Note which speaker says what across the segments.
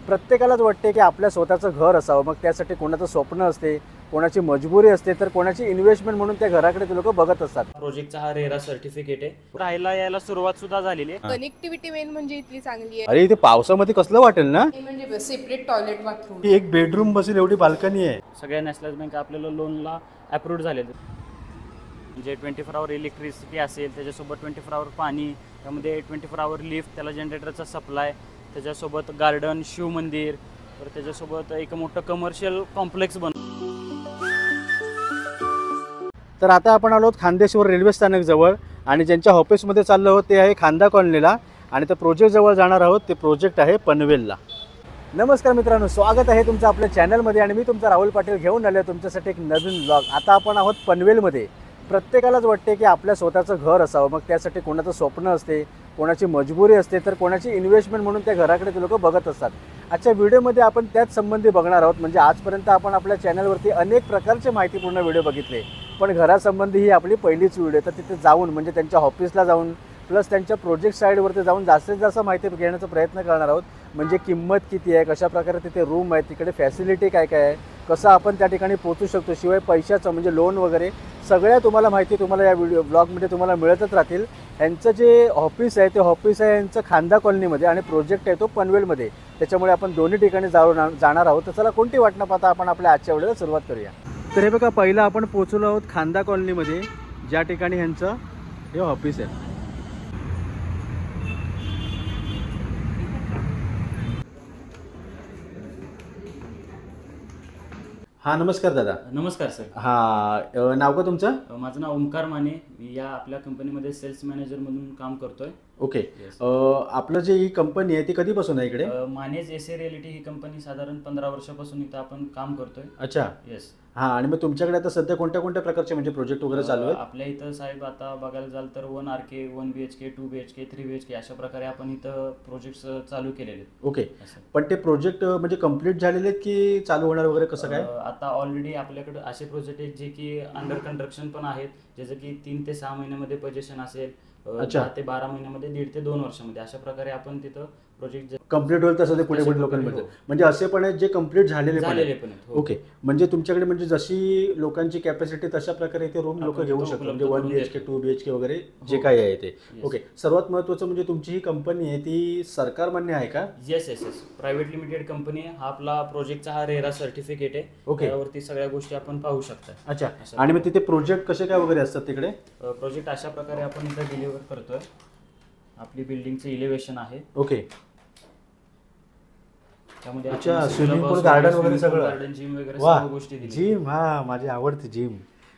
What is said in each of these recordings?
Speaker 1: प्रत्येकालाच वाटते की आपल्या स्वतःचं घर असावं, मग त्यासाठी कोणाचं स्वप्न असते, कोणाची मजबुरी असते, तर कोणाची इन्व्हेस्टमेंट म्हणून त्या घराकडे ते लोक बघत असतात।
Speaker 2: प्रोजेक्टचा हा रेरा सर्टिफिकेट आहे, राहायला यायला सुरुवात सुद्धा झालेली आहे।
Speaker 3: कनेक्टिव्हिटी मेन म्हणजे इथली चांगली आहे।
Speaker 1: अरे इथे पावसामध्ये कसलं वाटेल ना,
Speaker 3: म्हणजे सेपरेट टॉयलेट बाथरूम,
Speaker 1: एक बेडरूम बसेल एवढी बाल्कनी आहे।
Speaker 2: सगळ्या नॅशनल बँक आपल्याला लोनला अप्रूव्ड झालेले, म्हणजे 24 आवर इलेक्ट्रिसिटी असेल, त्याच्यासोबत 24 आवर पाणी, त्यामध्ये 24 आवर लिफ्ट, त्याला जनरेटरचा सप्लाय, त्याच्यासोबत गार्डन, शिव मंदिर, तर त्याच्यासोबत एक मोठं कमर्शियल कॉम्प्लेक्स बन।
Speaker 1: तर आता आपण आलो खांदेश्वर रेल्वे स्थानक जवळ आणि ज्यांच्या ऑफिसमध्ये चाललो आहोत ते आहे खांदा कॉलनीला, आणि त्या प्रोजेक्ट जवळ जाणार आहोत। ते प्रोजेक्ट आहे पनवेलला। नमस्कार मित्रांनो, स्वागत आहे तुमचं आपल्या चॅनलमध्ये आणि मी तुमचा राहुल पाटील घेऊन आलो तुमच्यासाठी एक नवीन ब्लॉग। आता आपण आहोत पनवेलमध्ये। प्रत्येकालाच वाटते की आपल्या स्वतःचं घर असावं, मग त्यासाठी कोणाचं स्वप्न असते, कोणाची मजबुरी असते, तर कोणाची इन्व्हेस्टमेंट म्हणून त्या घराकडे ते लोक बघत असतात। आजच्या व्हिडिओमध्ये आपण त्याच संबंधी बघणार आहोत। म्हणजे आजपर्यंत आपण आपल्या चॅनलवरती अनेक प्रकारचे माहितीपूर्ण व्हिडिओ बघितले, पण घरासंबंधी ही आपली पहिलीच व्हिडिओ। तर तिथे जाऊन म्हणजे त्यांच्या ऑफिसला जाऊन प्लस त्यांच्या प्रोजेक्ट साईडवरती जाऊन जास्तीत जास्त माहिती घेण्याचा प्रयत्न करणार आहोत। म्हणजे किंमत किती आहे, कशा प्रकारे तिथे रूम आहे, तिकडे फॅसिलिटी काय काय आहे, कसं आपण त्या ठिकाणी पोहोचू शकतो, शिवाय पैशाचं म्हणजे लोन वगैरे सगळ्या तुम्हाला माहिती तुम्हाला या व्हिडिओ ब्लॉगमध्ये तुम्हाला मिळतच राहतील। यांचं जे ऑफिस आहे ते ऑफिस आहे यांचं खांदा कॉलनीमध्ये आणि प्रोजेक्ट आहे तो पनवेलमध्ये, त्याच्यामुळे आपण दोन्ही ठिकाणी जाणार आहोत। तर चला कोणती वाट न पाहता आपण आपल्या आजच्या व्हिडिओला सुरुवात करूया। तर हे बघा, पहिलं आपण पोहोचलो आहोत खांदा कॉलनीमध्ये, ज्या ठिकाणी यांचं हे ऑफिस आहे। हां नमस्कार दादा।
Speaker 2: नमस्कार सर।
Speaker 1: हां नाव का तुमचं?
Speaker 2: माझं नाव ओमकार माने, मी या आपल्या कंपनीमध्ये सेल्स मॅनेजर म्हणून काम करतोय।
Speaker 1: ओके, आपलं जे ही कंपनी आहे ती कधीपासून आहे इकडे?
Speaker 2: मानेज एसे रिअलिटी ही कंपनी साधारण 15 वर्षापासून इथं आपण काम करतोय।
Speaker 1: अच्छा,
Speaker 2: येस।
Speaker 1: हां, आणि मग तुमच्याकडे आता सध्या कोणत्या कोणत्या प्रकारचे म्हणजे प्रोजेक्ट वगैरे चालू आहेत?
Speaker 2: आपल्या इथं साहेब आता बघायला जाल तर 1 RK, 1 BHK, 2 BHK, 3 BHK अशा प्रकारे आपण इथं प्रोजेक्ट्स चालू केलेले आहेत।
Speaker 1: ओके, पण ते प्रोजेक्ट म्हणजे कंप्लीट झालेले आहेत की चालू होणार वगैरे कसं काय?
Speaker 2: आता ऑलरेडी आपल्याकडे असे प्रोजेक्ट आहेत जे की अंडर कंस्ट्रक्शन पण आहेत, ज्याचं की 3 ते 6 महिन्यामध्ये पोझिशन असेल, 10 ते 12 महिन्यामध्ये, 1.5 ते 2 वर्षामध्ये, अशा प्रकारे आपण तिथं प्रोजेक्ट
Speaker 1: कंप्लीट होईल तसं ते पुढे पुढे लोकांमध्ये म्हणजे असे पण आहेत जे कंप्लीट झालेले पण आहेत। ओके, म्हणजे तुमच्याकडे म्हणजे जशी लोकांची कॅपॅसिटी तशा प्रकारे ते रूम लोक घेऊ शकतात, म्हणजे 1 BHK 2 BHK वगैरे जे काही आहे ते। ओके, सर्वात महत्त्वाचं म्हणजे तुमची ही कंपनी आहे ती सरकार मान्य आहे का?
Speaker 2: Yes yes yes, private limited company आहे। हा आपला प्रोजेक्टचा हा रेरा सर्टिफिकेट आहे।
Speaker 1: ओके,
Speaker 2: त्यावरती सगळ्या गोष्टी आपण पाहू शकता।
Speaker 1: अच्छा, आणि मग तिथे प्रोजेक्ट कसे काय वगैरे असतात तिकडे?
Speaker 2: प्रोजेक्ट अशा प्रकारे आपण इथं डिलिव्हर करतोय। आपली बिल्डिंगचं इलेव्हेशन आहे।
Speaker 1: ओके,
Speaker 2: त्यामध्ये
Speaker 1: अच्छा, स्विमिंग पूल, गार्डन वगैरे सगळं,
Speaker 2: गार्डन, जिम वगैरे सर्व गोष्टी दिली।
Speaker 1: जिम, हां माझी आवडती जिम।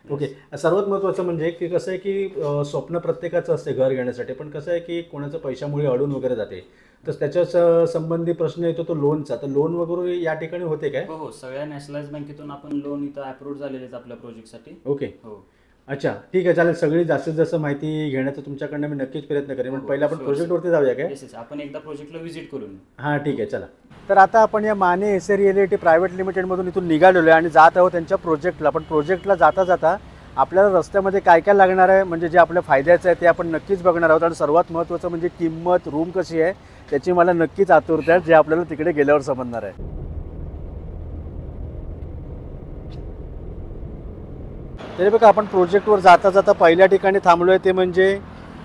Speaker 1: ओके, सर्वात महत्त्वाचं म्हणजे की कसं आहे की स्वप्न प्रत्येकाचं असते घर घेण्यासाठी, पण कसं आहे की कोणाचं पैशामुळे अडून वगैरे जाते, तर त्याच्या संबंधी प्रश्न येतो तो लोनचा। तर लोन वगैरे या ठिकाणी होते काय?
Speaker 2: हो, सगळ्या नॅशनलाइज बँकेतून आपण लोन इथं अप्रूव्ड झालेले आहेत आपल्या प्रोजेक्टसाठी।
Speaker 1: ओके,
Speaker 2: हो,
Speaker 1: अच्छा ठीक आहे, चालेल। सगळी जास्तीत जास्त माहिती घेण्याचा तुमच्याकडनं मी नक्कीच प्रयत्न करेन। पण पहिला आपण प्रोजेक्टवरती जाऊया काय?
Speaker 2: आपण एकदा प्रोजेक्टला व्हिजिट करून।
Speaker 1: हां ठीक आहे, चला। तर आता आपण या माने एसे रिअलिटी प्रायव्हेट लिमिटेडमधून इथून निघालेलो आहे आणि जात आहोत त्यांच्या प्रोजेक्टला। पण प्रोजेक्टला जाता जाता आपल्याला रस्त्यामध्ये काय काय लागणार आहे, म्हणजे जे आपल्या फायद्याचं आहे ते आपण नक्कीच बघणार आहोत। आणि सर्वात महत्त्वाचं म्हणजे किंमत, रूम कशी आहे त्याची मला नक्कीच आतुरता आहे, जे आपल्याला तिकडे गेल्यावर समजणार आहे। तरी बघा, आपण प्रोजेक्टवर जाता जाता पहिल्या ठिकाणी थांबलो आहे, ते म्हणजे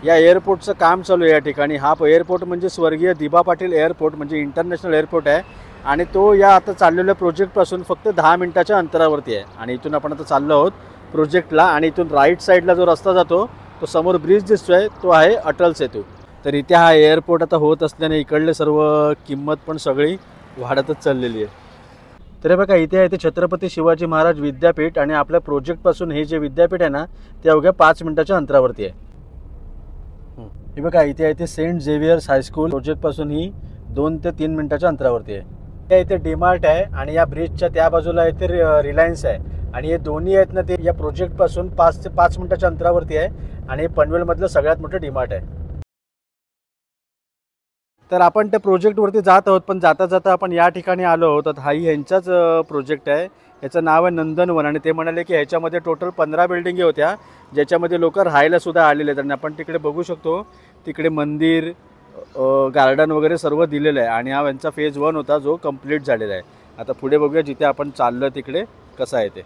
Speaker 1: या एअरपोर्टचं काम चालू आहे या ठिकाणी। हा एअरपोर्ट म्हणजे स्वर्गीय दिबा पाटील एअरपोर्ट, म्हणजे इंटरनॅशनल एअरपोर्ट आहे आणि तो या आता चाललेल्या प्रोजेक्टपासून फक्त 10 मिनिटाच्या अंतरावरती आहे। आणि इथून आपण आता चाललो आहोत प्रोजेक्टला, आणि इथून राईट साईडला जो रस्ता जातो तो समोर ब्रिज दिसतोय तो आहे अटल सेतू। तर इथे हा एअरपोर्ट आता होत असल्याने इकडले सर्व किंमत पण सगळी वाढतच चाललेली आहे। तर बघा, इथे आहे ते छत्रपती शिवाजी महाराज विद्यापीठ, आणि आपल्या प्रोजेक्टपासून हे जे विद्यापीठ आहे ना ते अवघ्या 5 मिनिटाच्या अंतरावरती आहे। हे बघा, इथे आहे ते सेंट झेवियर्स हायस्कूल, प्रोजेक्टपासून ही 2 ते 3 मिनिटाच्या अंतरावरती आहे। इथे डीमार्ट आहे आणि या ब्रिजच्या त्या बाजूला आहे ते रिलायन्स आहे, आणि हे दोन्ही आहेत ना ते या प्रोजेक्टपासून 5 ते 5 मिनिटाच्या अंतरावरती आहे, आणि हे पनवेलमधलं सगळ्यात मोठं डीमार्ट आहे। तर आपण त्या प्रोजेक्टवरती जात आहोत, पण जाता जाता आपण या ठिकाणी आलो आहोत। तर हाही यांचाच प्रोजेक्ट आहे, याचं नाव आहे नंदनवन, आणि ते म्हणाले की ह्याच्यामध्ये टोटल 15 बिल्डिंगी होत्या, ज्याच्यामध्ये लोक राहायला सुद्धा आलेले आहेत। आणि आपण तिकडे बघू शकतो, तिकडे मंदिर, गार्डन वगैरे सर्व दिलेलं आहे आणि हा यांचा फेज 1 होता जो कंप्लीट झालेला आहे. आता पुढे बघूया जिथे आपण चाललो तिकडे कसं आहे ते.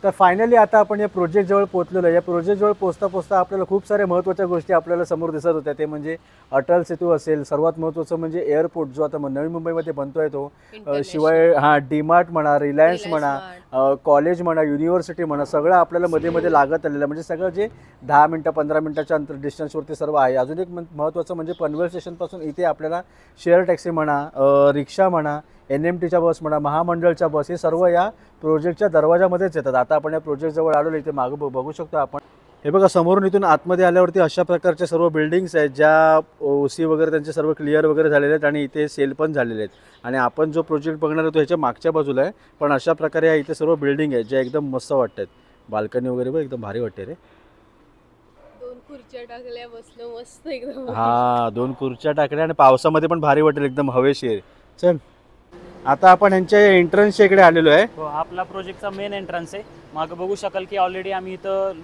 Speaker 1: तर फायनली आता आपण या प्रोजेक्टजवळ पोहोचलेलो आहे. या प्रोजेक्टजवळ पोचता आपल्याला खूप साऱ्या महत्त्वाच्या गोष्टी आपल्याला समोर दिसत होत्या. ते म्हणजे अटल सेतू असेल, सर्वात महत्त्वाचं म्हणजे एअरपोर्ट जो आता नवी मुंबईमध्ये बनतोय तो, शिवाय डीमार्ट म्हणा, रिलायन्स म्हणा, कॉलेज म्हणा, युनिव्हर्सिटी म्हणा, सगळं आपल्याला मध्ये मध्ये लागत आलेलं आहे. म्हणजे सगळं जे 10 मिनटं 15 मिनटाच्या अंतर डिस्टन्सवरती सर्व आहे. अजून एक महत्त्वाचं म्हणजे पनवेल स्टेशनपासून इथे आपल्याला शेअर टॅक्सी म्हणा, रिक्षा म्हणा, NMTच्या बस म्हणा, महामंडळच्या बस, हे सर्व या प्रोजेक्टच्या दरवाजामध्येच येतात. आता आपण या प्रोजेक्टजवळ आलेलो, इथे मागं बघू शकतो आपण. हे बघा समोरून इथून आतमध्ये आल्यावरती अशा प्रकारच्या सर्व बिल्डिंग्स आहेत ज्या OC वगैरे त्यांचे सर्व क्लिअर वगैरे झालेले आहेत आणि इथे सेल पण झालेले आहेत. आणि आपण जो प्रोजेक्ट बघणार होतो ह्याच्या मागच्या बाजूला आहे, पण अशा प्रकारे या इथे सर्व बिल्डिंग आहेत ज्या एकदम मस्त वाटतात. बाल्कनी वगैरे पण एकदम भारी वाटते रे.
Speaker 3: 2 खुर्च्या टाकल्या, बसलो मस्त एकदम.
Speaker 1: हा 2 खुर्च्या टाकल्या आणि पावसामध्ये पण भारी वाटेल, एकदम हवेशीर. चल आता आपण यांच्या एंट्रन्सच्या इकडे आलेलो आहे.
Speaker 2: हो, आपला प्रोजेक्टचा मेन एंट्रन्स आहे. मागं बघू शकाल की ऑलरेडी आम्ही इथं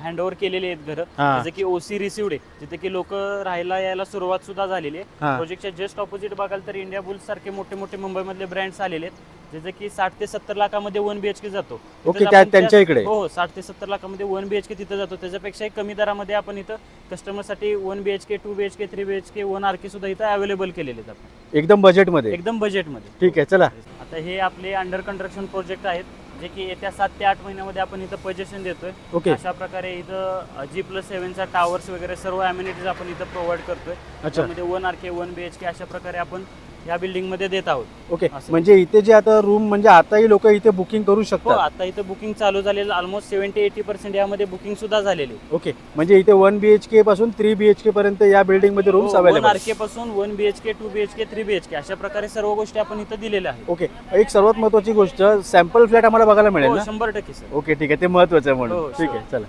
Speaker 2: हँडओव्हर केलेले आहेत घरं, जसं की OC रिसिव्ड आहे, जिथे की लोक राहायला यायला सुरुवात सुद्धा झालेली आहे. प्रोजेक्टच्या जस्ट ऑपोजिट बघाल तर इंडिया बुल्स सारखे मोठे मोठे मुंबईमधले ब्रँड्स आलेले आहेत, जसे की 60 ते 70 लाखामध्ये 1 BHK जातो.
Speaker 1: ओके, त्यांच्या इकडे
Speaker 2: हो 60 ते 70 लाखामध्ये 1 BHK तिथं जातो. त्याच्यापेक्षाही कमी दरामध्ये आपण इथं कस्टमरसाठी 1 BHK, 2 BHK, 3 BHK, 1 RK सुद्धा इथं अवेलेबल केलेले आहेत आपण,
Speaker 1: एकदम बजेटमध्ये.
Speaker 2: एकदम बजेटमध्ये.
Speaker 1: ठीक आहे, चला.
Speaker 2: आता हे आपले अंडर कंस्ट्रक्शन प्रोजेक्ट आहेत, जे की येत्या 7 ते 8 महिन्यामध्ये आपण इथं पोझिशन देतोय.
Speaker 1: ओके.
Speaker 2: अशा प्रकारे इथं G+7चा टावर्स वगैरे सर्व अम्युनिटीज आपण इथं प्रोव्हाइड करतोय. त्यामध्ये 1 RK, 1 BHK अशा प्रकारे आपण या बिल्डिंग मध्ये देत आहोत.
Speaker 1: ओके, म्हणजे इथे जे आता रूम म्हणजे आताही लोक इथे बुकिंग करू
Speaker 2: हो,
Speaker 1: शकतात.
Speaker 2: आता इथं बुकिंग चालू झालेलं, ऑलमोस्ट 70-80% यामध्ये बुकिंग सुद्धा झालेली.
Speaker 1: ओके, म्हणजे इथे 1 BHK पासून 3 BHK पर्यंत या बिल्डिंग मध्ये रूम्स अवेलेबल.
Speaker 2: 1 RK पासून 1 BHK, 2 BHK, 3 BHK अशा प्रकारे सर्व गोष्टी आपण इथं दिलेल्या आहेत.
Speaker 1: ओके, एक सर्वात महत्त्वाची गोष्ट, सॅम्पल फ्लॅट आम्हाला बघायला मिळेल ना?
Speaker 2: 100% सर.
Speaker 1: ओके, ठीक आहे, ते महत्त्वाचं आहे म्हणून.
Speaker 2: हो,
Speaker 1: ठीक आहे, चला.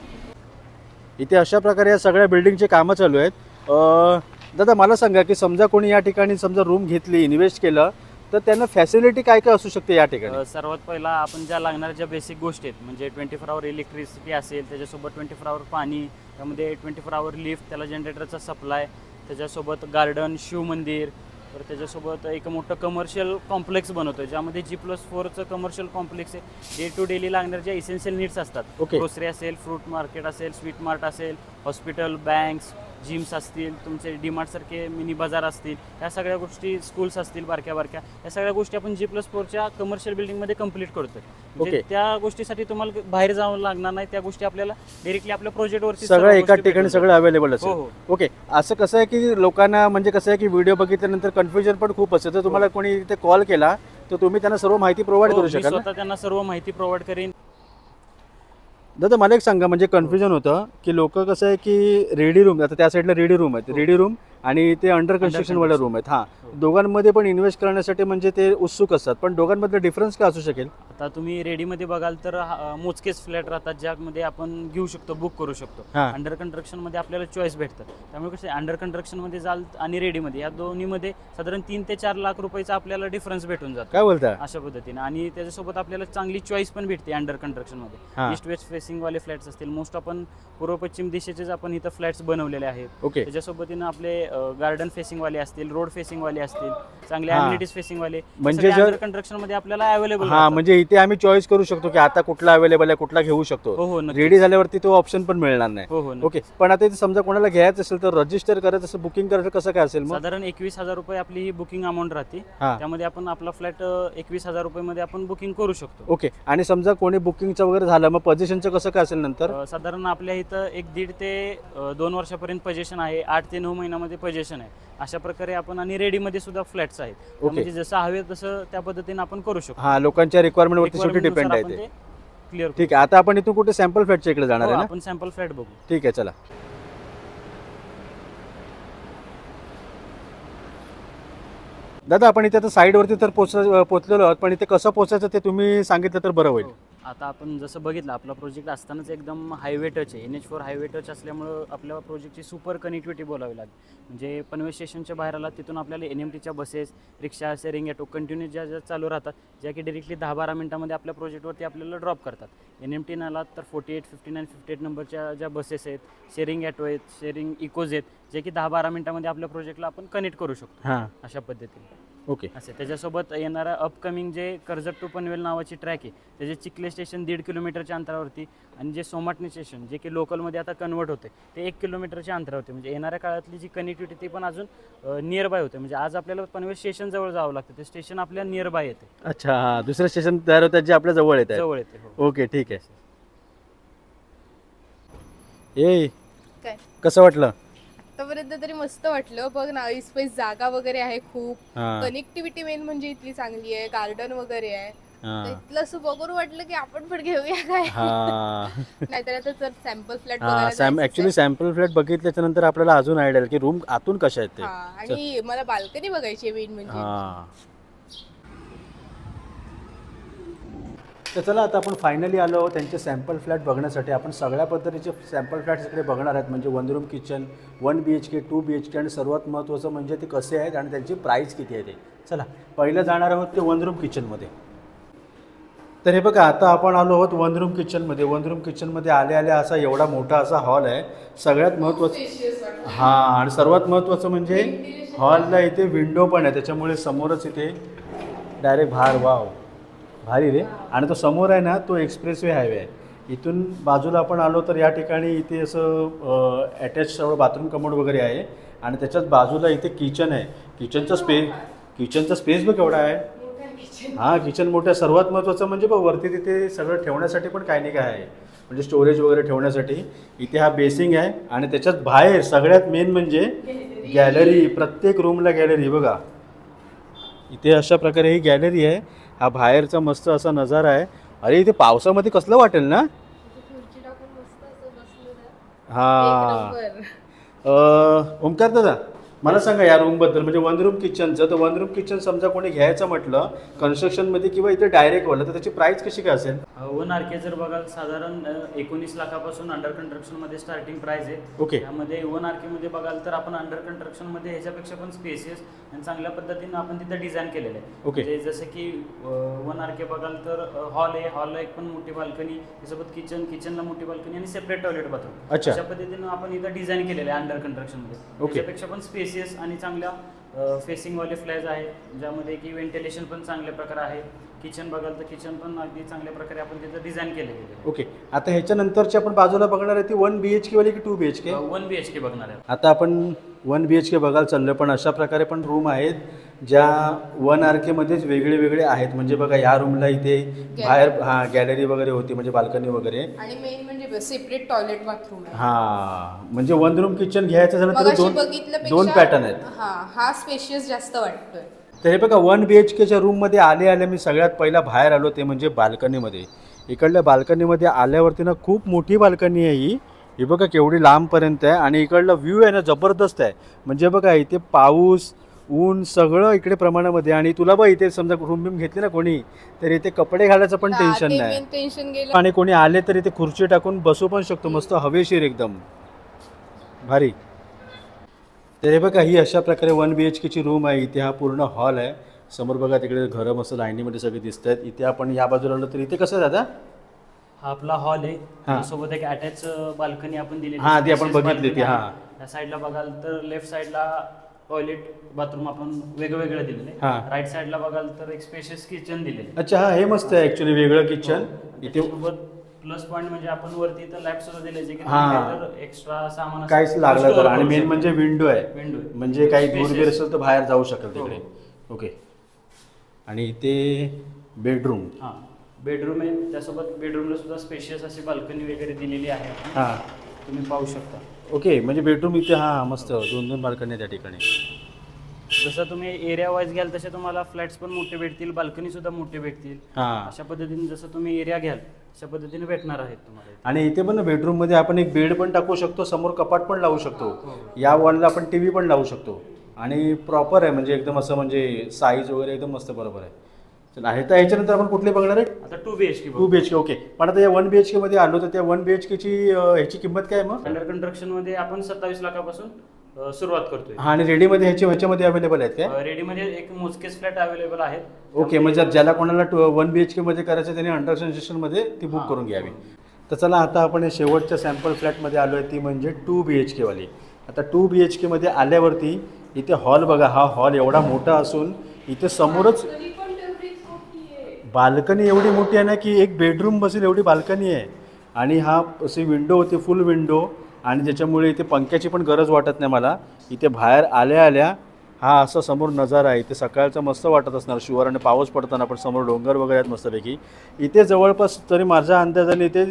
Speaker 1: इथे अशा प्रकारे या सगळ्या बिल्डिंगचे कामं चालू आहेत. दादा मला सांगा की समजा कोणी या ठिकाणी समजा रूम घेतली, इन्व्हेस्ट केलं, तर त्यांना फॅसिलिटी काय काय असू शकते या ठिकाणी?
Speaker 2: सर्वात पहिला आपण ज्या लागणाऱ्या ज्या बेसिक गोष्टी आहेत, म्हणजे 24 आवर इलेक्ट्रिसिटी असेल, त्याच्यासोबत 24 आवर पाणी, त्यामध्ये 24 आवर लिफ्ट, त्याला जनरेटरचा सप्लाय, त्याच्यासोबत गार्डन, शिवमंदिर, तर त्याच्यासोबत एक मोठं कमर्शियल कॉम्प्लेक्स बनवतो ज्यामध्ये G+4चं कमर्शियल कॉम्प्लेक्स आहे. डे टू डेली लागणाऱ्या ज्या इसेन्शियल नीड्स असतात, ग्रोसरी असेल, फ्रूट मार्केट असेल, स्वीट मार्ट असेल, हॉस्पिटल, बँक्स, जिम्स असतील, तुमचे डीमार्ट सारखे मिनी बाजार असतील, या सगळ्या गोष्टी, स्कूल्स असतील बारक्या बारक्या, या सगळ्या गोष्टी आपण G+4च्या कमर्शियल बिल्डिंगमध्ये कंप्लीट करतोय. म्हणजे त्या गोष्टीसाठी तुम्हाला बाहेर जावं लागणार नाही, त्या गोष्टी आपल्याला डायरेक्टली आपल्या प्रोजेक्टवरती
Speaker 1: सगळं एका ठिकाणी सगळं अवेलेबल असेल.
Speaker 2: हो.
Speaker 1: ओके, असं कसं आहे की लोकांना म्हणजे कसं आहे की व्हिडिओ बघितल्यानंतर कन्फ्युजन पण खूप असतं, तर तुम्हाला कोणी इथे कॉल केला तर तुम्ही त्यांना सर्व माहिती प्रोव्हाइड करू शकाल?
Speaker 2: स्वतः त्यांना सर्व माहिती प्रोव्हाइड करेन.
Speaker 1: दादा मला एक सांगा, म्हणजे कन्फ्युजन होतं की लोक कसं आहे की रेडी रूम, आता त्या साईडला रेडी रूम आहेत, रेडी रूम आणि ते अंडर कन्स्ट्रक्शनवाले रूम आहेत. हां, दोघांमध्ये पण इन्व्हेस्ट करण्यासाठी म्हणजे ते उत्सुक असतात, पण दोघांमधलं डिफरन्स काय असू शकेल?
Speaker 2: आता तुम्ही रेडीमध्ये बघाल तर मोजकेच फ्लॅट राहतात ज्यामध्ये आपण घेऊ शकतो, बुक करू शकतो. अंडर कन्स्ट्रक्शनमध्ये आपल्याला चॉईस भेटतं. त्यामुळे कसं अंडर कन्स्ट्रक्शनमध्ये जाल आणि रेडीमध्ये, या दोन्हीमध्ये साधारण 3 ते 4 लाख रुपयाचा आपल्याला डिफरन्स भेटून जातो.
Speaker 1: काय बोलता?
Speaker 2: अशा पद्धतीने. आणि त्याच्यासोबत आपल्याला चांगली चॉईस पण भेटते अंडर कन्स्ट्रक्शनमध्ये. ईस्ट वेस्ट फेसिंगवाले फ्लॅट्स असतील, मोस्ट आपण पूर्व पश्चिम दिशेचेच आपण इथं फ्लॅट्स बनवलेले आहेत.
Speaker 1: ओके,
Speaker 2: त्याच्यासोबतीनं आपले गार्डन फेसिंगवाले असतील, रोड फेसिंगवाले असतील, चांगले अम्युनिटीज फेसिंगवाले,
Speaker 1: म्हणजे
Speaker 2: अंडर कन्स्ट्रक्शन मध्ये आपल्याला अवेलेबल.
Speaker 1: हां, म्हणजे इथे आम्ही चॉईस करू शकतो की आता कुठला अवेलेबल आहे, कुठला घेऊ शकतो.
Speaker 2: हो,
Speaker 1: रेडी झाल्यावरती तो ऑप्शन पण मिळणार नाही.
Speaker 2: हो.
Speaker 1: ओके, पण आता इथे समजा कोणाला घ्यायचं असेल तर रजिस्टर करायचं असेल, बुकिंग करायचं कसं काय असेल? मग
Speaker 2: साधारण 21,000 रुपये आपली ही बुकिंग अमाऊंट राहते. त्यामध्ये आपण आपला फ्लॅट 21,000 रुपये मध्ये आपण बुकिंग करू शकतो.
Speaker 1: ओके, आणि समजा कोणी बुकिंगचं वगैरे झालं, मग पोझिशनचं कसं काय असेल नंतर?
Speaker 2: साधारण आपल्या इथं 1.5 ते 2 वर्षापर्यंत पोझिशन आहे, 8 ते 9 महिन्यामध्ये पोझिशन आहे. अशा प्रकारे आपण आणि रेडीमध्ये सुद्धा फ्लॅट्स आहेत, म्हणजे जसं हवे तसं त्या पद्धतीने आपण करू शकतो.
Speaker 1: हां, लोकांच्या रिक्वायरमेंटवरती शेवटी डिपेंड आहे ते.
Speaker 2: क्लिअर.
Speaker 1: ठीक आहे, आता आपण इथून कुठे सॅम्पल फ्लॅटच्या इकडे जाणार आहे ना?
Speaker 2: आपण सॅम्पल फ्लॅट बघू.
Speaker 1: ठीक आहे, चला. दादा आपण इथे आता साईडवरती तर पोचलेलो आहोत, पण इथे कसं पोचायचं ते तुम्ही सांगितलं तर बरं होईल.
Speaker 2: आता आपण जसं बघितलं आपला प्रोजेक्ट असतानाच एकदम हायवे टच आहे, NH4 हायवे टच असल्यामुळं आपल्या प्रोजेक्टची सुपर कनेक्टिव्हिटी बोलावी लागेल. म्हणजे पनवेल स्टेशनच्या बाहेर आला तिथून आपल्याला NMTच्या बसेस, रिक्षा, शेअरिंग ॲटो कंटिन्यू ज्या चालू राहतात, ज्या की डायरेक्टली 10-12 मिनिटामध्ये आपल्या प्रोजेक्टवरती आपल्याला ड्रॉप करतात. NMT नाला तर 48, 59, 58 नंबरच्या ज्या बसेस आहेत, शेअरिंग ॲटो आहेत, शेअरिंग इकोज आहेत, जे की 10-12 मिनिटामध्ये आपल्या प्रोजेक्टला आपण कनेक्ट करू शकतो.
Speaker 1: हां
Speaker 2: अशा पद्धतीने
Speaker 1: ओके.
Speaker 2: असे त्याच्यासोबत येणारा अपकमिंग जे कर्जत टू पनवेल नावाची ट्रॅक आहे, त्याचे चिखले स्टेशन 1.5 किलोमीटरच्या अंतरावरती आणि जे सोमाटणे स्टेशन जे की लोकलमध्ये आता कन्वर्ट होते ते 1 किलोमीटरच्या अंतरावरती. म्हणजे येणाऱ्या काळातली जी कनेक्टिव्हिटी ती पण अजून नियर बाय होते. म्हणजे आज आपल्याला पनवेल स्टेशन जवळ जावं लागतं, ते स्टेशन आपल्या नियर बाय येते.
Speaker 1: अच्छा हां, दुसरं स्टेशन तयार होतात जे आपल्या जवळ येत
Speaker 2: जवळ येते. हो.
Speaker 1: ओके ठीक आहे. ए
Speaker 3: काय
Speaker 1: कसं वाटलं?
Speaker 3: आतापर्यंत तरी मस्त वाटलं. बघ ना, स्पेस जागा वगैरे आहे खूप.
Speaker 1: हां
Speaker 3: कनेक्टिव्हिटी मेन म्हणजे इथली चांगली आहे. गार्डन वगैरे आहे. तर
Speaker 1: हां
Speaker 3: इथलं असं बघून वाटलं की आपण पण घेऊया काय.
Speaker 1: हां
Speaker 3: नाहीतर आता जर सॅम्पल फ्लॅट
Speaker 1: हां ॲक्च्युली सॅम्पल फ्लॅट बघितल्याच्या नंतर आपल्याला अजून आयडिया की रूम आतून कशा आहेत ते.
Speaker 3: आणि मला बाल्कनी बघायची आहे मेन म्हणजे.
Speaker 1: हां तर चला आता आपण फायनली आलो आहोत त्यांचे सॅम्पल फ्लॅट बघण्यासाठी. आपण सगळ्या पद्धतीचे सॅम्पल फ्लॅट्स इकडे बघणार आहेत. म्हणजे 1 रूम किचन, 1 BHK, 2 BHK आणि सर्वात महत्त्वाचं म्हणजे ते कसे आहेत आणि त्यांची प्राईस किती आहे ते. चला पहिलं जाणार आहोत ते 1 रूम किचनमध्ये. तर हे बघा आता आपण आलो आहोत 1 रूम किचनमध्ये. 1 रूम किचनमध्ये आले असा एवढा मोठा असा हॉल आहे. सगळ्यात महत्त्वाचं हां आणि सर्वात महत्त्वाचं म्हणजे हॉलला इथे विंडो पण आहे, त्याच्यामुळे समोरच इथे डायरेक्ट बाहेर वाव भारी रे. आणि तो समोर आहे ना तो एक्सप्रेसवे हायवे आहे. इथून बाजूला आपण आलो तर या ठिकाणी इथे असं अटॅच सगळं बाथरूम कमोड वगैरे आहे आणि त्याच्याच बाजूला इथे किचन आहे. किचनचा स्पेस बघ केवढा आहे. हां किचन मोठं आहे. सर्वात महत्त्वाचं म्हणजे बघ वरती तिथे सगळं ठेवण्यासाठी पण काही नाही काय आहे, म्हणजे स्टोरेज वगैरे ठेवण्यासाठी. इथे हा बेसिंग आहे आणि त्याच्यात बाहेर सगळ्यात मेन म्हणजे गॅलरी. प्रत्येक रूमला गॅलरी बघा. इथे अशा प्रकारे ही गॅलरी आहे. हा बाहेरचा मस्त असा नजारा आहे. अरे इथे पावसामध्ये कसलं वाटेल ना. हां ओमकार दादा मला सांगा या रूमबद्दल. म्हणजे 1 रूम किचनचं, तर 1 रूम किचन समजा कोणी घ्यायचं म्हटलं कन्स्ट्रक्शनमध्ये किंवा इथे डायरेक्ट वाला तर त्याची प्राईस कशी काय असेल?
Speaker 2: 1 RK जर बघाल साधारण 19 लाखापासून अंडर कन्स्ट्रक्शनमध्ये स्टार्टिंग प्राईस आहे.
Speaker 1: ओके.
Speaker 2: त्यामध्ये 1 RK मध्ये बघाल तर आपण अंडर कन्स्ट्रक्शनमध्ये ह्याच्यापेक्षा पण स्पेसियस आणि चांगल्या पद्धतीनं आपण तिथं डिझाईन केलेलं आहे.
Speaker 1: ओके.
Speaker 2: म्हणजे जसं की 1 RK बघाल तर हॉल आहे, हॉलला एक पण मोठी बाल्कनी, त्यासोबत किचनला मोठी बाल्कनी आणि सेपरेट टॉयलेट बाथरूम.
Speaker 1: अच्छा.
Speaker 2: अशा पद्धतीनं आपण इथं डिझाईन केलेलं आहे अंडर कन्स्ट्रक्शनमध्ये.
Speaker 1: ओके.
Speaker 2: त्याच्यापेक्षा पण स्पेसियस आणि चांगल्या फेसिंगवाले फ्लॅज आहे, ज्यामध्ये की व्हेंटिलेशन पण चांगल्या प्रकारे आहे. किचन बघाल तर किचन पण अगदी चांगल्या प्रकारे आपण तिथं डिझाईन केलेलं आहे.
Speaker 1: ओके. आता ह्याच्यानंतरची आपण बाजूला बघणार आहे ती 1 BHK वाली की 2 BHK?
Speaker 2: 1 BHK बघणार आहे.
Speaker 1: आता आपण 1 BHK बघायला चाललो, पण अशा प्रकारे पण रूम आहेत ज्या 1 RK मध्येच वेगळे वेगळे आहेत. म्हणजे बघा या रूमला इथे बाहेर हां गॅलरी वगैरे होती, म्हणजे बाल्कनी वगैरे.
Speaker 3: आणि मेन म्हणजे सेपरेट टॉयलेट बाथरूम आहे.
Speaker 1: हां म्हणजे 1 रूम किचन घ्यायचं झालं तर दोन पॅटर्न आहेत.
Speaker 3: हा स्पेशियस जास्त वाटतोय.
Speaker 1: तर हे बघा 1 BHKच्या रूममध्ये आले मी सगळ्यात पहिला बाहेर आलो ते म्हणजे बाल्कनीमध्ये. इकडल्या बाल्कनीमध्ये आल्यावरती ना खूप मोठी बाल्कनी आहे ही. हे बघा केवढी लांबपर्यंत आहे आणि इकडला व्ह्यू आहे ना जबरदस्त आहे. म्हणजे बघा इथे पाऊस ऊन सगळं इकडे प्रमाणामध्ये. आणि तुला बघ इथे समजा रूम बिम घेतली ना कोणी तर इथे कपडे घालायचं पण टेन्शन नाही.
Speaker 3: टेन्शन गेलं.
Speaker 1: आणि कोणी आले तर इथे खुर्ची टाकून बसू पण शकतो, मस्त हवेशीर एकदम भारी. तर हे बघा ही अशा प्रकारे 1 BHKची रूम आहे. इथे हा पूर्ण हॉल आहे. समोर बघा तिकडे घरं मस्त लाईनीमध्ये सगळे दिसत आहेत. इथे आपण या बाजूला आलो तर इथे कसं आहे दादा?
Speaker 2: हा आपला हॉल आहे, त्यासोबत एक अटॅच बाल्कनी आपण दिली.
Speaker 1: हां ती आपण बघितली ती. हां
Speaker 2: त्या साईडला बघाल तर लेफ्ट साईडला टॉयलेट बाथरूम आपण वेगवेगळे दिलेले.
Speaker 1: हां.
Speaker 2: राईट साईडला बघाल तर एक स्पेशियस किचन दिलेले.
Speaker 1: अच्छा हां हे मस्त आहे ॲक्च्युली वेगळं किचन. इथे
Speaker 2: प्लस पॉईंट म्हणजे आपण वरती तर लॅब सुद्धा दिले जे की
Speaker 1: हां.
Speaker 2: एक्स्ट्रा सामान
Speaker 1: काहीच लागलं तर. आणि मेन म्हणजे विंडो आहे.
Speaker 2: विंडो
Speaker 1: म्हणजे काही दूरबीर असेल तर बाहेर जाऊ शकेल तिकडे. ओके. आणि इथे बेडरूम.
Speaker 2: हां बेडरूम आहे, त्यासोबत बेडरूमला सुद्धा स्पेशियस अशी बाल्कनी वगैरे दिलेली आहे.
Speaker 1: हां
Speaker 2: तुम्ही पाहू शकता.
Speaker 1: ओके. म्हणजे बेडरूम इथे हां मस्त 2 बाल्कनी त्या ठिकाणी.
Speaker 2: जसं तुम्ही एरिया वाईज घ्याल तसे तुम्हाला फ्लॅट्स पण मोठे भेटतील, बाल्कनी सुद्धा मोठे भेटतील.
Speaker 1: हां
Speaker 2: अशा पद्धतीने जसं तुम्ही एरिया घ्याल अशा पद्धतीने भेटणार आहेत तुम्हाला.
Speaker 1: आणि इथे पण बेडरूममध्ये आपण एक बेड पण टाकू शकतो, समोर कपाट पण लावू शकतो. या वॉलला आपण TV पण लावू शकतो. आणि प्रॉपर आहे म्हणजे एकदम असं म्हणजे साईज वगैरे एकदम मस्त बरोबर आहे. चला आहे तर ह्याच्यानंतर आपण कुठले बघणार आहे?
Speaker 2: आता 2 BHK
Speaker 1: 2 BHK. ओके, पण आता या 1 BHK मध्ये आलो तर त्या 1 BHK ची ह्याची किंमत काय आहे मग?
Speaker 2: अंडर कन्स्ट्रक्शन मध्ये आपण 27 लाखापासून सुरुवात करतोय.
Speaker 1: हा, आणि रेडीमध्ये ह्याच्यामध्ये अवेलेबल आहेत काय?
Speaker 2: रेडीमध्ये एक मोजकेच फ्लॅट अवेलेबल आहेत.
Speaker 1: ओके, म्हणजे ज्याला कोणाला 1 BHK मध्ये करायचं त्यांनी अंडर कन्स्ट्रक्शन मध्ये ती बुक करून घ्यावी. तर चला आता आपण शेवटच्या सॅम्पल फ्लॅटमध्ये आलो आहे, ती म्हणजे 2 BHK वाली. आता 2 BHK मध्ये आल्यावरती इथे हॉल बघा, हा हॉल एवढा मोठा असून इथे समोरच बाल्कनी एवढी मोठी आहे ना की एक बेडरूम बसेल एवढी बाल्कनी आहे. आणि हा अशी विंडो होती, फुल विंडो, आणि ज्याच्यामुळे इथे पंख्याची पण गरज वाटत नाही मला. इथे बाहेर आल्या आल्या हा असा समोर नजारा आहे. इथे सकाळचं मस्त वाटत असणार शुअर, आणि पाऊस पडताना पण समोर डोंगर वगैरे आहेत मस्तपैकी. इथे जवळपास तरी माझ्या अंदाजाने इथे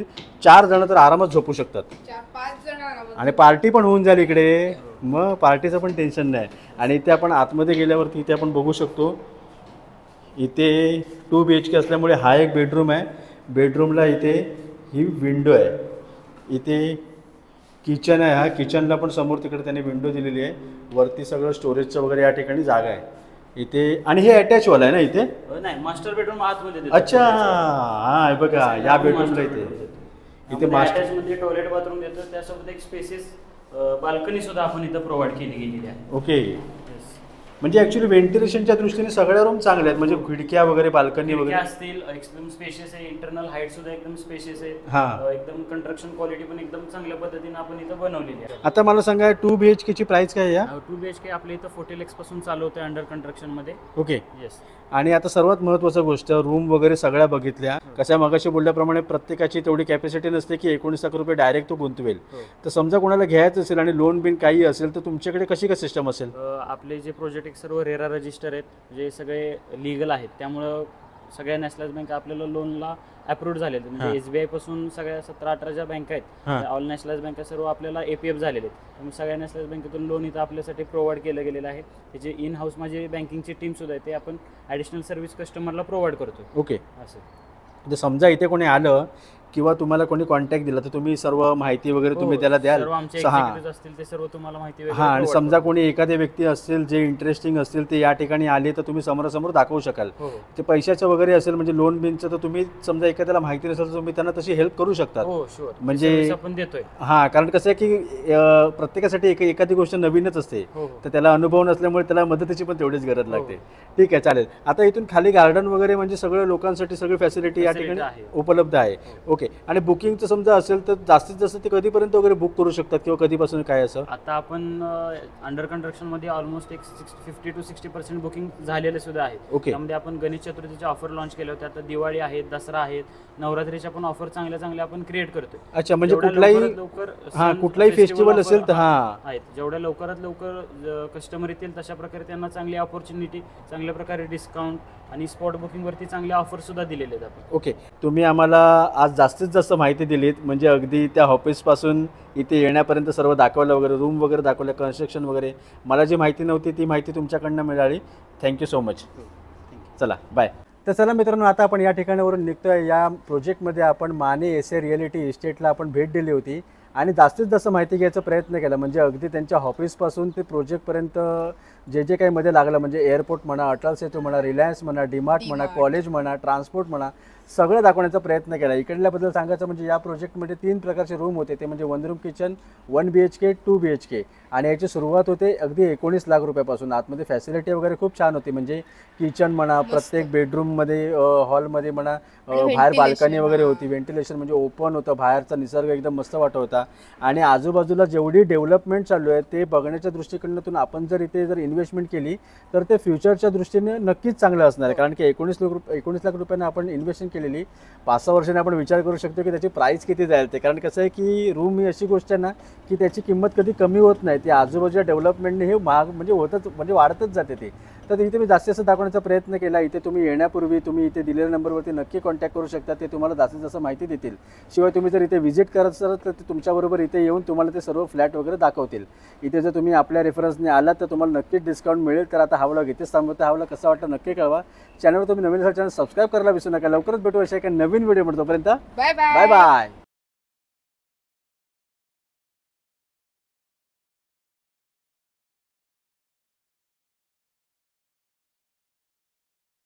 Speaker 1: 4 जण तर आरामात झोपू शकतात,
Speaker 3: 4-5 जण आरामात.
Speaker 1: आणि पार्टी पण होऊन जाईल इकडे. मग पार्टीचं पण टेन्शन नाही. आणि इथे आपण आतमध्ये गेल्यावरती इथे आपण बघू शकतो, इथे 2 BHK असल्यामुळे हा एक बेडरूम आहे. बेडरूमला इथे ही विंडो आहे. इथे किचन आहे, हा किचनला पण समोर तिकडे त्याने विंडो दिलेली आहे. वरती सगळं स्टोरेजचं वगैरे या ठिकाणी जागा आहे इथे. आणि हे अटॅचवाला आहे ना इथे?
Speaker 2: नाही, मास्टर बेडरूम आतमध्ये.
Speaker 1: अच्छा, हा बघा या बेडरूमला इथे
Speaker 2: मास्टर मध्ये टॉयलेट बाथरूम देतो, त्यासोबत एक स्पेसेस बाल्कनी सुद्धा आपण इथं प्रोव्हाइड केलेली आहे.
Speaker 1: ओके, म्हणजे ऍक्च्युली व्हेंटिलेशनच्या दृष्टीने सगळ्या रूम चांगल्या आहेत, म्हणजे खिडक्या वगैरे बाल्कनी वगैरे
Speaker 2: असतील, एकदम स्पेशियस आहे. इंटरनल हाईट सुद्धा एकदम स्पेशियस आहे.
Speaker 1: हा,
Speaker 2: एकदम कंस्ट्रक्शन क्वालिटी पण एकदम चांगल्या पद्धतीने आपण इथं बनवलेली आहे.
Speaker 1: आता मला सांगा 2 BHK ची प्राइस काय आहे या?
Speaker 2: 2 BHK आपल्या इथं 40 lakhs पासून चालू होते अंडर कन्स्ट्रक्शन मध्ये.
Speaker 1: Okay,
Speaker 2: yes.
Speaker 1: आणि आता सर्वात महत्त्वाची गोष्ट, रूम वगैरे सगळ्या बघितल्या. कशा मगाशी बोलल्याप्रमाणे प्रत्येकाची तेवढी कॅपॅसिटी नसते की 19 लाख रुपये डायरेक्ट तो गुंतवेल. तर समजा कोणाला घ्यायचं असेल आणि लोन बिन काही असेल तर तुमच्याकडे कशी काय सिस्टम असेल?
Speaker 2: आपले जे प्रोजेक्ट सर्व रेरा रजिस्टर आहेत, जे सगळे लीगल आहेत, त्यामुळं सगळ्या नॅशनलाइज बँक आपल्याला लोनला अप्रूव्ड झालेले. म्हणजे SBI पासून सगळ्या 17-18 ज्या बँका आहेत, ऑल नॅशनलाइज बँका सर्व आपल्याला APF झालेले आहेत. त्यामुळे सगळ्या नॅशनलाइज बँकेतून लोन इथं आपल्यासाठी प्रोव्हाइड केलं गेलेलं आहे. त्याचे इन हाऊस माझी बँकिंगची टीम सुद्धा आहे, ते आपण ॲडिशनल सर्व्हिस कस्टमरला प्रोव्हाइड करतो.
Speaker 1: ओके,
Speaker 2: असं
Speaker 1: जर समजा इथे कोणी आलं किंवा तुम्हाला कोणी कॉन्टॅक्ट दिला तर तुम्ही सर्व माहिती वगैरे तुम्ही त्याला द्याल?
Speaker 2: असतील ते सर्व तुम्हाला माहिती.
Speaker 1: हां, आणि समजा कोणी एखादे व्यक्ती असतील जे इंटरेस्टिंग असतील ते या ठिकाणी आले तर तुम्ही समोरासमोर दाखवू शकाल. ते पैशाचं वगैरे असेल म्हणजे लोन बिनचं, तर तुम्ही समजा एखाद्याला माहिती नसेल तर तुम्ही त्यांना तशी हेल्प करू शकता.
Speaker 2: म्हणजे आपण देतोय.
Speaker 1: हां, कारण कसं आहे की प्रत्येकासाठी एखादी गोष्ट नवीनच असते, तर त्याला अनुभव नसल्यामुळे त्याला मदतीची पण तेवढीच गरज लागते. ठीक आहे, चालेल. आता इथून खाली गार्डन वगैरे म्हणजे सगळं लोकांसाठी सगळी फॅसिलिटी या ठिकाणी उपलब्ध आहे. ओके, आणि बुकिंगचं समजा असेल तर जास्तीत जास्त ते कधीपर्यंत वगैरे बुक करू शकतात किंवा कधीपासून काय असं?
Speaker 2: आता आपण अंडर कन्स्ट्रक्शन मध्ये ऑलमोस्ट एक 50 to 60% बुकिंग झालेले सुद्धा आहे.
Speaker 1: ओके,
Speaker 2: त्यामध्ये आपण गणेश चतुर्थीचे ऑफर लॉन्च केले होते. आता दिवाळी आहेत, दसरा आहेत, नवरात्रीच्या पण ऑफर चांगल्या आपण क्रिएट करतोय.
Speaker 1: अच्छा, म्हणजे कुठलाही फेस्टिवल असेल तर
Speaker 2: आहेत, जेवढ्या लवकरात लवकर कस्टमर येतील तशा प्रकारे त्यांना चांगली ऑपॉर्च्युनिटी, चांगल्या प्रकारे डिस्काउंट आणि स्पॉट बुकिंग वरती चांगले ऑफर सुद्धा दिलेले आहेत आपण.
Speaker 1: ओके, तुम्ही आम्हाला आज जास्तीत जास्त माहिती दिलीत, म्हणजे अगदी त्या ऑफिसपासून इथे येण्यापर्यंत सर्व दाखवलं वगैरे, रूम वगैरे दाखवलं, कन्स्ट्रक्शन वगैरे. मला जी माहिती नव्हती ती माहिती तुमच्याकडनं मिळाली. Thank you so much. चला, बाय. तर चला मित्रांनो, आता आपण या ठिकाणावरून निघतोय. या प्रोजेक्टमध्ये आपण माने SA रिअलिटी इस्टेटला आपण भेट दिली होती आणि जास्तीत जास्त माहिती घ्यायचा प्रयत्न केला. म्हणजे अगदी त्यांच्या ऑफिसपासून ते प्रोजेक्टपर्यंत जे काही मध्ये लागलं, म्हणजे एअरपोर्ट म्हणा, अटल सेतू म्हणा, रिलायन्स म्हणा, डीमार्ट म्हणा, कॉलेज म्हणा, ट्रान्सपोर्ट म्हणा, सगळं दाखवण्याचा प्रयत्न केला. इकडल्याबद्दल सांगायचं म्हणजे या प्रोजेक्टमध्ये 3 प्रकारचे रूम होते. ते म्हणजे 1 रूम किचन, 1 BHK, 2 BHK. आणि याची सुरुवात होते अगदी 19 लाख रुपयापासून. आतमध्ये फॅसिलिटी वगैरे खूप छान होती, म्हणजे किचन म्हणा, प्रत्येक बेडरूममध्ये, हॉलमध्ये म्हणा, बाहेर बाल्कनी वगैरे होती. व्हेंटिलेशन म्हणजे ओपन होतं, बाहेरचा निसर्ग एकदम मस्त वाटत होता. आणि आजूबाजूला जेवढी डेव्हलपमेंट चालू आहे ते बघण्याच्या दृष्टिकोनातून आपण जर इन्व्हेस्टमेंट केली तर ते फ्युचरच्या दृष्टीने नक्कीच चांगलं असणार आहे. कारण की 19 लाख रुपयांना आपण इन्व्हेस्टमेंट केलेली, 5-6 वर्षांनी आपण विचार करू शकतो की त्याची प्राईस किती जाईल ते. कारण कसं आहे की रूम ही अशी गोष्ट आहे ना की त्याची किंमत कधी कमी होत नाही. ती आजूबाजूच्या डेव्हलपमेंटने हे महाग म्हणजे म्हणजे वाढतच जाते ती. तर इथे मी जास्तीत जास्त दाखवण्याचा प्रयत्न केला. इथे तुम्ही येण्यापूर्वी तुम्ही इथे दिलेल्या नंबरवरती नक्की कॉन्टॅक्ट करू शकता, ते तुम्हाला जास्तीत जास्त माहिती देतील. शिवाय तुम्ही जर इथे व्हिजिट करत असाल तर ते तुमच्याबरोबर इथे येऊन तुम्हाला ते सर्व फ्लॅट वगैरे दाखवतील. इथे जर तुम्ही आपल्या रेफरन्सने आलात तर तुम्हाला नक्कीच डिस्काउंट मिळेल. तर आता हा व्लॉग इथेच थांबवतो. हा व्लॉग कसा वाटतं नक्की कळवा. चॅनलवर तुम्ही नवीन असाल चॅनल सबस्क्राईब करायला विसरू नका. लवकरच भेटू अशा एका नवीन व्हिडिओ. तोपर्यंत बाय बाय.